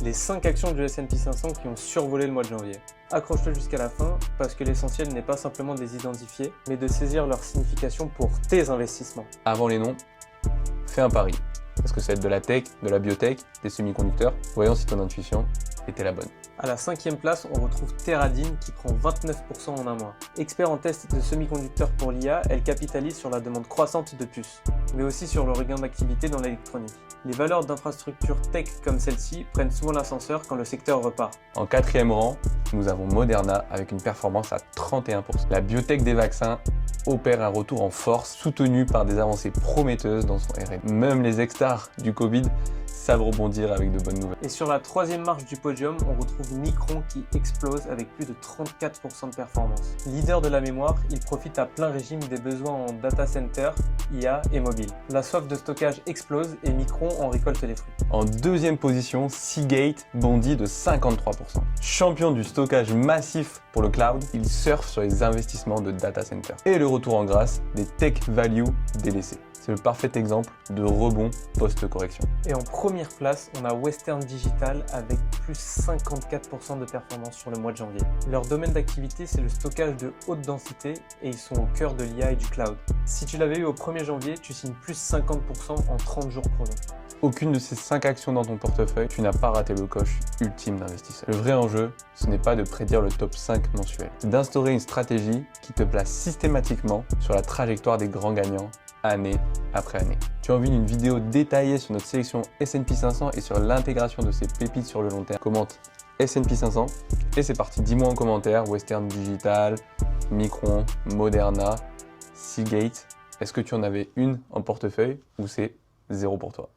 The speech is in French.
les 5 actions du S&P 500 qui ont survolé le mois de janvier. Accroche-toi jusqu'à la fin parce que l'essentiel n'est pas simplement de les identifier, mais de saisir leur signification pour tes investissements. Avant les noms, fais un pari. Est-ce que ça va être de la tech, de la biotech, des semi-conducteurs? Voyons si ton intuition était la bonne. À la 5e place, on retrouve Teradine qui prend 29% en un mois. Expert en test de semi-conducteurs pour l'IA, elle capitalise sur la demande croissante de puces, mais aussi sur le regain d'activité dans l'électronique. Les valeurs d'infrastructures tech comme celle-ci prennent souvent l'ascenseur quand le secteur repart. En 4e rang, nous avons Moderna avec une performance à 31%. La biotech des vaccins opère un retour en force soutenu par des avancées prometteuses dans son R&D. Même les ex-stars du Covid savent rebondir avec de bonnes nouvelles. Et sur la 3e marche du podium, on retrouve Micron qui explose avec plus de 34% de performance. Leader de la mémoire, il profite à plein régime des besoins en data center, IA et mobile. La soif de stockage explose et Micron en récolte les fruits. En 2e position, Seagate bondit de 53%. Champion du stockage massif pour le cloud, il surfe sur les investissements de data center. Et le retour en grâce des tech value délaissés. C'est le parfait exemple de rebond post-correction. Et en première place, on a Western Digital avec plus 54% de performance sur le mois de janvier. Leur domaine d'activité, c'est le stockage de haute densité et ils sont au cœur de l'IA et du cloud. Si tu l'avais eu au 1er janvier, tu signes plus 50% en 30 jours chrono. Aucune de ces 5 actions dans ton portefeuille, tu n'as pas raté le coche ultime d'investisseur. Le vrai enjeu, ce n'est pas de prédire le top 5 mensuel, c'est d'instaurer une stratégie qui te place systématiquement sur la trajectoire des grands gagnants année après année. Tu as envie d'une vidéo détaillée sur notre sélection S&P 500 et sur l'intégration de ces pépites sur le long terme? Commente S&P 500 et c'est parti. Dis-moi en commentaire Western Digital, Micron, Moderna, Seagate. Est-ce que tu en avais une en portefeuille ou c'est 0 pour toi?